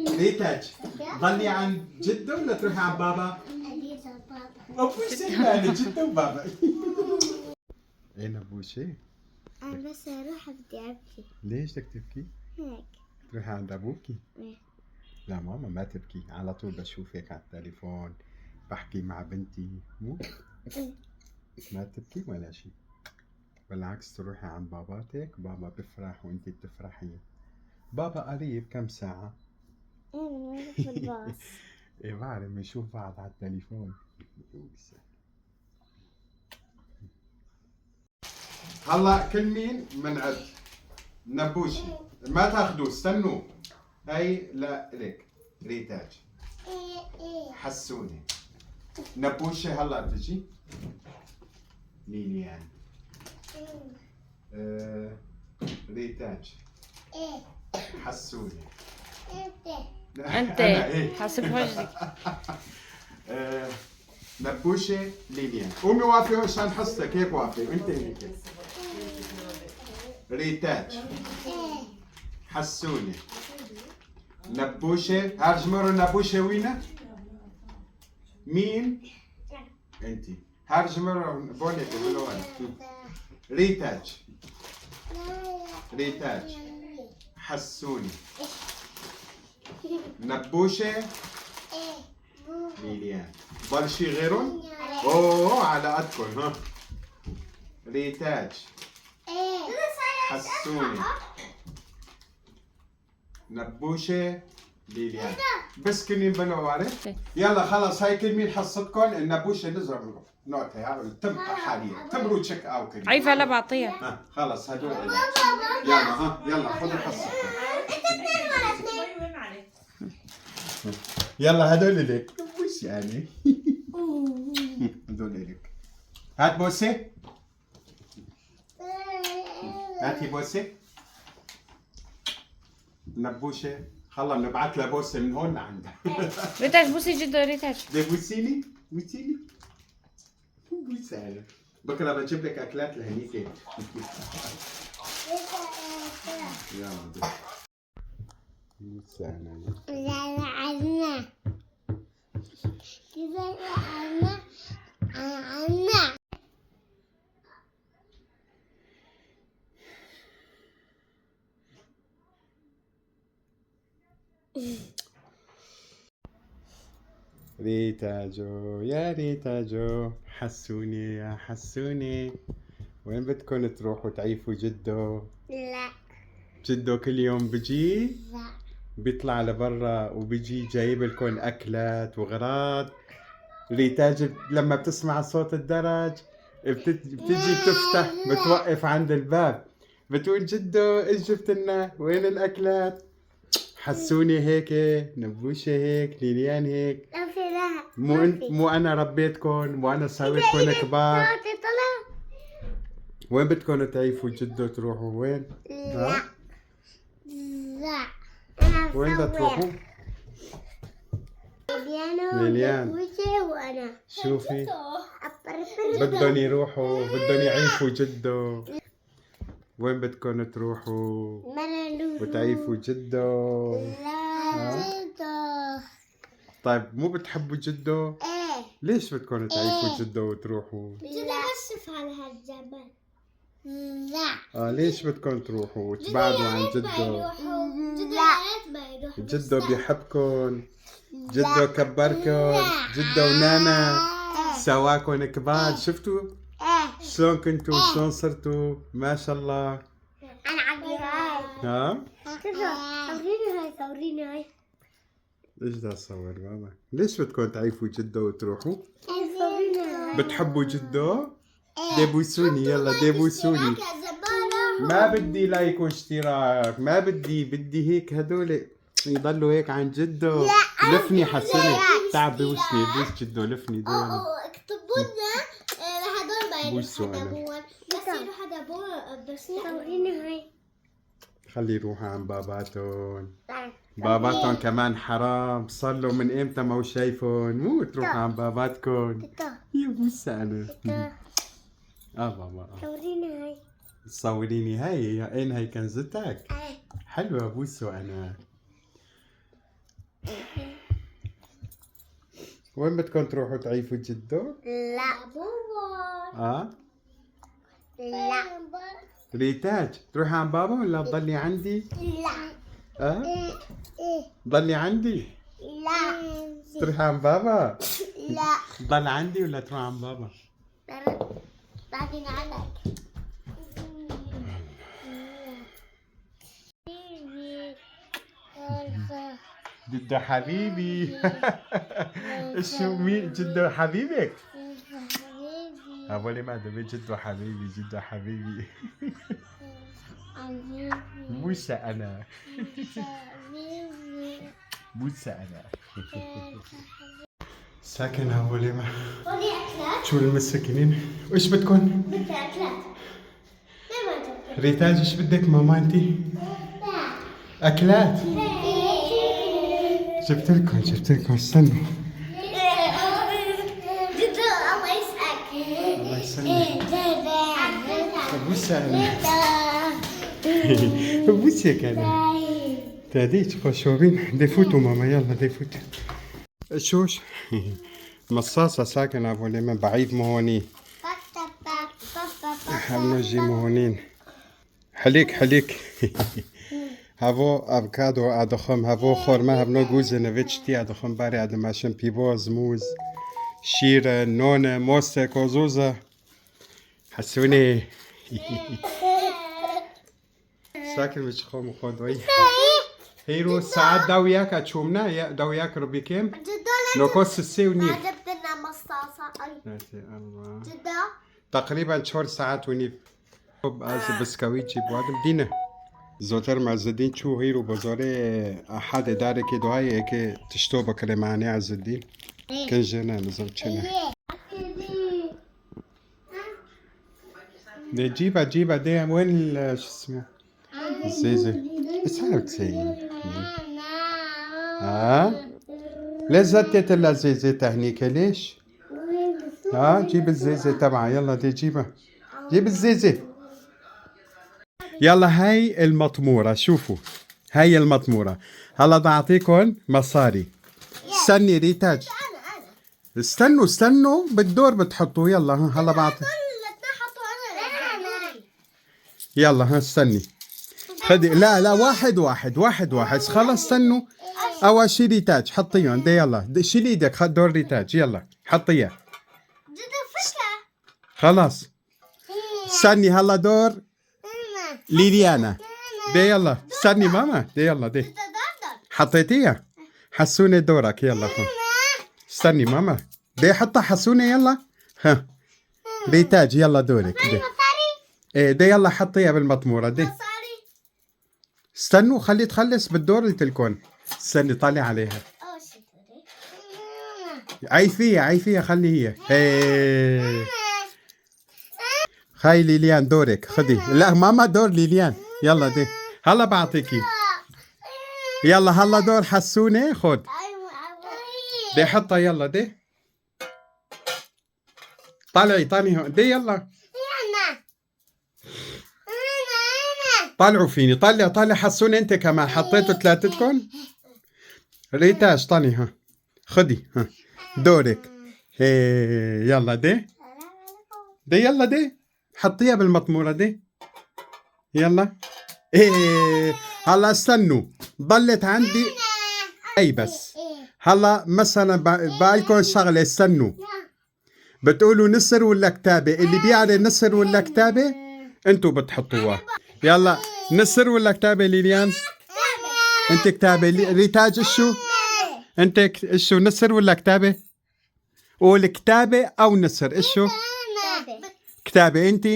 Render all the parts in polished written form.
ريتاج ضلي عند جدو ولا تروحي عند بابا؟ أبوشي يعني جدو وبابا. ايه نبوشي؟ أنا بس أروح بدي أبكي. ليش بدك تبكي؟ هيك. تروحي عند أبوكي؟ إيه. لا ماما ما تبكي، على طول بشوفك على التليفون بحكي مع بنتي، مو؟ ما تبكي ولا شيء، بالعكس تروحي عند باباتك، بابا بفرح وانت بتفرحي. بابا قريب كم ساعة؟ في الباص. ايه بعرف بنشوف بعض على التليفون. هلا كل مين منعد نبوشي ما تاخذوه استنوا. هي لا لك ريتاج حسوني نبوشي هلا بتجي ليليان ريتاج حسوني انت أنا إيه؟ حاسب وجهك. نبوشة ليليان قومي وقفي هون عشان حصتك هيك وقفي وانت هيك. ريتاج حسوني نبوشة هرجمرو نبوشة وينه؟ مين؟ انت هرجمرو بونك بالوان. ريتاج ريتاج حسوني نبوشة ليليان ضل شي غيرهم؟ اوه على قدكم ها. ريتاج حسوني نبوشة ليليان بس كلمين بنو عارف؟ يلا خلص هاي كلمين حصتكم النبوشة نزرع نوتها تم حاليا تمروا تشيك اوت كلمين. عيفة لا بعطيها. ها خلص هدول يلا ها يلا خذوا حصتكم. يلا هدول لك وش يعني؟ هدول لك. هات بوسة. هاتي بوسة. نبوشة خلص نبعث لها بوسة من هون لعندها. ريتاج بوسي جدا ريتاج. بدك بوسيني؟ بوسيني؟ بوسة أنا. بكرة بجيب لك أكلات لهنيك. يلا بوسة أنا. ريتاجو يا ريتاجو حسوني يا حسوني وين بدكم تروحوا تعيفوا جدو؟ لا. جدو كل يوم بجي لا. بيطلع لبرا وبيجي جايب لكم اكلات وغراض. ريتاج لما بتسمع صوت الدرج بتجي بتفتح بتوقف عند الباب بتقول جدو ايش جبت لنا؟ وين الاكلات؟ حسوني هيك نبوشة هيك ليليان هيك. مو انا ربيتكم وانا سويتكم كبار. وين بدكم تعيفوا جدو تروحوا وين؟ لا. لا. وين بدكم تروحوا؟ ليليان وانا شوفي بدهم يروحوا بدهم يعيفوا جدو. وين بدكم تروحوا وتعيفوا جدو؟ لا جدو. طيب مو بتحبوا جدو؟ ايه. ليش بدكم تعيفوا جدو وتروحوا؟ جدو بشوف على هالجبل. لا. ليش بدكم تروحوا وتبعدوا عن جدو؟ لا. جدو بيحبكن، جدو كبركن، جدو ونانا سواكن كبار. شفتوا شلون كنتوا شلون صرتوا ما شاء الله. انا عندي هاي. ها صوريني هاي. ايش بدي اصور ماما؟ ليش بدكم تعيفوا جدو وتروحوا؟ صوريني هاي. بتحبوا جدو؟ ديبوسوني يلا ديبوسوني. ما بدي لايك واشتراك ما بدي هيك هدول يضلوا هيك عن جدو. لفني حسني تعب بوسني بوس جدو لفني دول. اكتبوا لنا هدول بوسوا أنا. بس يروحوا دابون بس صوريني هاي. خلي يروحوا عن باباتون. باباتون كمان حرام صار له من امتى ما هو شايفون. مو تروحوا عن باباتكم يا بوسة انا. بابا صوريني هاي. تصوريني هاي اين هاي كنزتك؟ حلوة بوسو انا. وين بدكم تروحوا تعيفوا جدو؟ لا بابا. اه لا ريتاج تروحي عند بابا ولا تضلي عندي؟ لا اه تضلي عندي؟ لا تروحي عند بابا؟ لا تضل عندي ولا تروح عند بابا؟ بعدين عنك. جدو حبيبي. شو مين جدو حبيبك؟ أولي ما دبي جدو حبيبي جدو حبيبي. موسى أنا موسى أنا. ساكن أولي ما ودي أكلات. شو المسكنين؟ وإيش بدكم؟ بدي أكلات. ليه ما تبي؟ ريتاج إيش بدك ماما أنتي؟ أكلات جبت لكم استنوا. جدو الله يسعدك. الله يسلمك. موسى أنا بوسك أنا. تاديش خوشوبين دي فوتوا ماما يلا دي فوتوا. شوش مصاصة ساكن أبو اليمن بعيد مهوني حمنجي مهونين حليك هاو أفوكادو أدخم هاو خورما هبنو جوز نويتشتي أدخم باري أدماشن بيبوز موز شيرة نونة موسة كوزوزة حسوني ساكن مش خوم خودوي هيرو ساعات داوياك أتشومنا يا داوياك ربيكم جدو نوكوس السيوني ما جبت لنا مصاصة. الله جدو تقريبا شهر ساعات ونيف از بسكويت جيب وادم دينا زوتر عز الدين شو هيرو بزوري أحد داري كده هاي هيك تشتو بكرة معني عز الدين كان جنا نزوجنا دي جيبها دي وين شو اسمه الزيزة بس هاي بتسيي ها ليش زتت الا الزيزة هنيك ليش ها جيب الزيزة تبعها يلا دي جيبها جيب الزيزة يلا هاي المطمورة شوفوا هاي المطمورة هلا بعطيكم مصاري استني ريتاج استنوا بالدور بتحطوا يلا هلا بعطي يلا استني خدي لا واحد خلص استنوا اول شي ريتاج حطيهم دي يلا شيل ايدك خد دور ريتاج يلا حطيها خلاص استني هلا دور ليليانا دي يلا استني ماما دي يلا دي حطيتيها حسوني دورك يلا استني ماما دي حطها حسوني يلا ها ريتاج يلا دورك دي ايه دي يلا حطيها بالمطمورة دي استنوا خلي تخلص بالدور التلكون استني طالع عليها عيفيها خلي هي ايه هاي ليليان دورك خدي لا ماما دور ليليان يلا دي هلا بعطيكي يلا هلا دور حسوني خد دي حطها يلا دي طالعي هون دي يلا طلعوا فيني طلع حسوني انت كمان حطيتوا ثلاثتكم ريتاج طلعي ها خدي ها دورك هي يلا دي يلا دي حطيها بالمطمورة دي يلا ايه هلا استنوا ضلت عندي اي بس هلا مثلا بالكم شغلة استنوا بتقولوا نسر ولا كتابة اللي بيعرف نسر ولا كتابة انتوا بتحطوها يلا نسر ولا كتابة ليليان انت كتابة ريتاج شو انت شو نسر ولا كتابة قول كتابة او نسر ايشو كتابة انت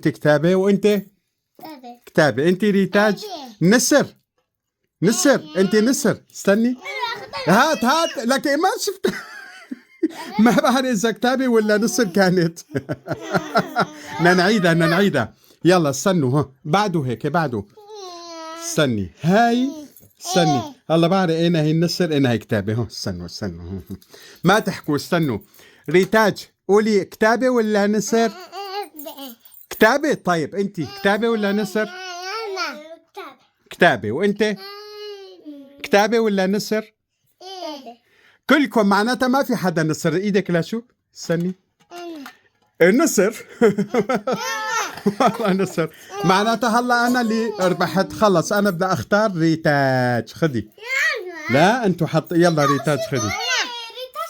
كتابة وانت كتابة انت ريتاج نسر انت نسر استني هات لك ما شفت ما بعرف اذا كتابة ولا نسر كانت نعيدها يلا استنوا ها بعده هيك بعده استني استني هلا بعرف اين هي النسر اين هي كتابة ها استنوا ما تحكوا استنوا ريتاج قولي كتابة ولا نسر كتابة طيب انت كتابة ولا نسر كتابة وانت كتابة ولا نسر كلكم معناتها ما في حدا نصر. ايدك لشو؟ استني. النصر. والله نصر. معناتها هلا انا اللي ربحت. خلص انا بدي اختار ريتاج. خدي. لا انتوا حط. يلا ريتاج خدي. ريتاج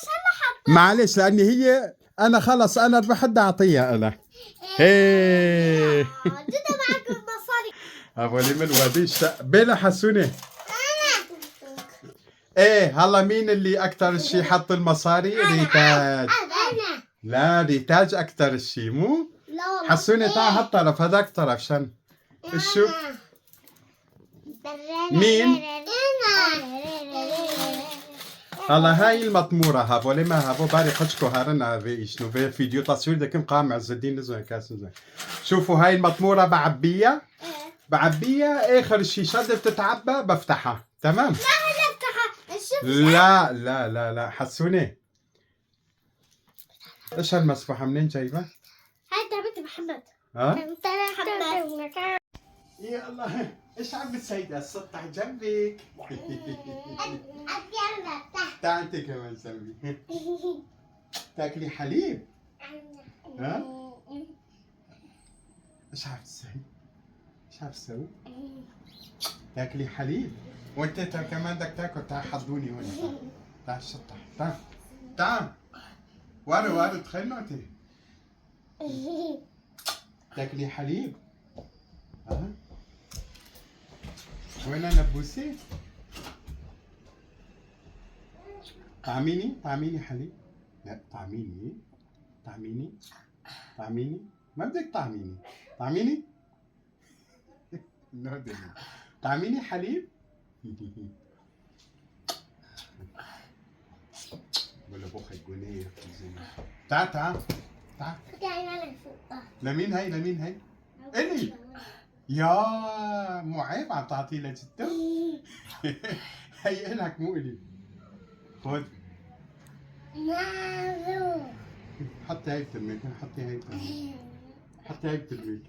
هلا حط. معلش لاني هي انا خلص انا ربحت بدي اعطيها انا. هي جدا معك المصاري. ابو لي من وديش بلا حسوني. ايه هلا مين اللي اكثر شيء حط المصاري؟ ريتاج. انا. لا ريتاج اكثر شيء مو لا والله. حسوني. تعال هالطرف هذاك طرف شن شو مين؟ هلا هاي المطمورة هابو لما هابو باري حجكو هارنا في شنو في فيديو تصوير دكم قام عز الدين نزل كاس نزل. شوفوا هاي المطمورة بعبيها اخر شيء شد بتتعبى بفتحها تمام. لا لا لا لا حسوني. ايش هالمسبحة منين جايبة؟ هاي تعبت محمد. ها؟ محمد. يا الله ايش عم بتسيدي السطح جنبك؟ تعال انت كمان سوي. تاكلي حليب؟ ها؟ ايش عم تسوي؟ ايش عم تسوي؟ تاكلي حليب؟ وانت كمان بدك تاكل. تعال حضوني هون. تعال السطح. تعال تعال. وارد تخيلوا انت. تاكلي حليب؟ ها؟ وين انا بوسي؟ طعميني حليب. لا طعميني ما بدك طعميني طعميني حليب. ولا بخي قولي تعال لمين هاي الي يا مو عيب عم تعطي لها جدا. هي إلك مو إلي. خذ حطي هاي بتمك. حطي هاي بتمك.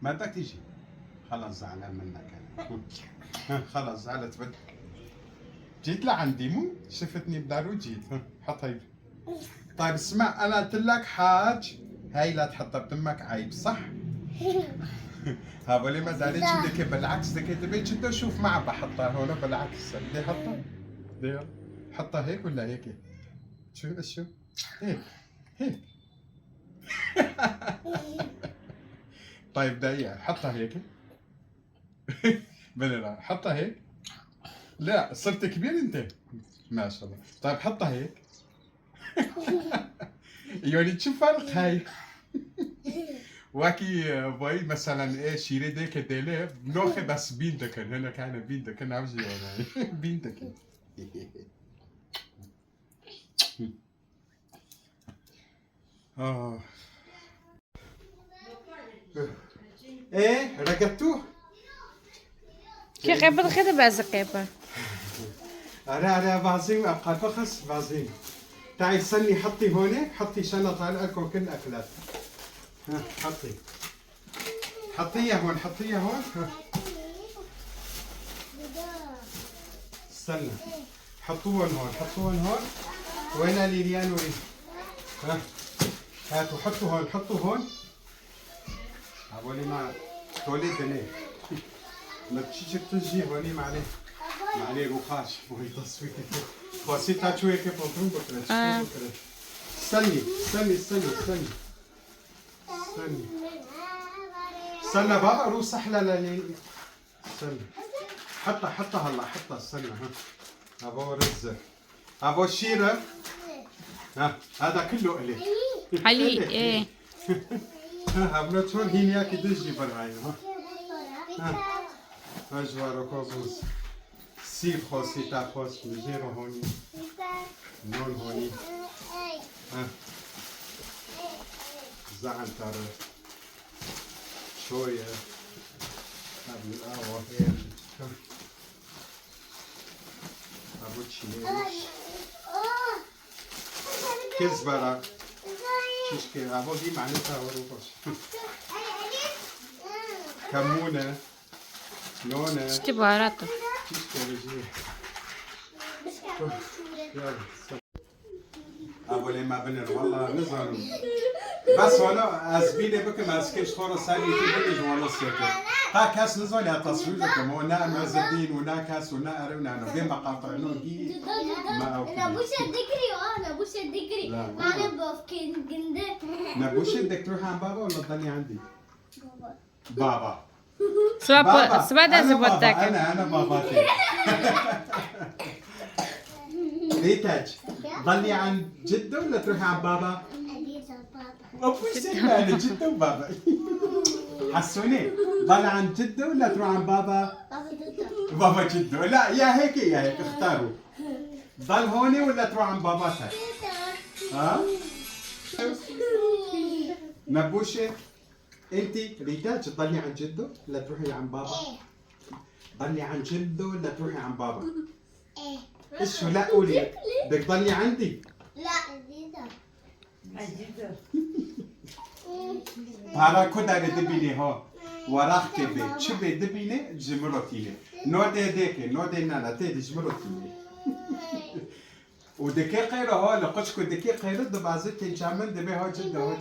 ما بدك تيجي. خلص زعلان منك انا. خلص زعلت بدك. جيت لعندي مو شفتني بدارو جيت. حط هاي. طيب اسمع انا قلت لك حاج هاي لا تحطها بتمك عيب صح؟ هابولي ما داريتش بدك بالعكس بدك تبي جدا شوف ما عم بحطها هون بالعكس. بدي احطها؟ بدي حطها هيك ولا هيك؟ شو؟ هيك. طيب دقيقة حطها هيك. لا حطها هيك. لا صرت كبير انت ما شاء الله. طيب حطها هيك. يعني شو فرق هاي؟ واكي باي مثلا ايه شيري ديك ديلي بنوخي بس بيندكن هنا كان بيندكن عاوزي انا بيندكن. ايه رقدتوه؟ كي قيبة خير بعز قيبة. أنا بعظيم أبقى فخص بعظيم. تعي استني حطي هون. حطي شنطة على الأكل كل أكلات. ها حطيها هون. استنى حطوهم هون. وين ليليان وري؟ ها هاتوا حطوا هون. أولي ما تولي دني. ما تشيك تجي هوني معلي روخاش وهي تصوير. خاصي تاچوي كيف بطرون بكره. استنى بابا روح سحلة للي. استنى حطها هلا حطها. استنى ها ابو رزة ابو شيرة. ها هذا كله الي علي ايه. ها ابنتون هينياكي دجي برهاي. ها اجوار كوزوس سيب خوسي تا خوس مجيرو هوني نون هوني. ها زعنتر شوية قبل القهوة أبو تشيليش كزبرة شيشكي أبو دي معناتها وروبش. كمونة نونة شتي بهاراته. ابو لي ما بنر والله نظر بس ولا اسبيني بك ما اسكيش خورا سالي تبنج ولا سيكي تا كاس نزول يا تصويركم ونا مزدين ونا كاس ونا ارنا نو بما قاطعنو جي ما اوكي نبوش الذكري نبوش الذكري لا. معنا بوفكين جنده نبوش بدك تروح عند بابا ولا تضلي عندي؟ بابا سوا ده أنا بابا، زبطك. انا باباتي ريتاج ضلي عند جدة ولا تروحي عند بابا؟ ابوي سلمان جدة وبابا حسوني ضل عند جدة ولا تروح عند بابا؟ بابا جدة لا يا هيك اختاروا ضل هوني ولا تروح عند باباتك؟ ها؟ نبوشة انت ريتاج تضلي عند جدة ولا تروحي عند بابا؟ ضلي عند جدة ولا تروحي عند بابا؟ ايش لا قولي بدك تضلي عندي لا هذا كده دبيني هو وراك كبي شبه دبيني جمرتيني نودي ديك نودي نانا تيدي جمرتيني ودكي قيرة هو لقشكو دكي قيرة دبازتي جامن دبي هو جدا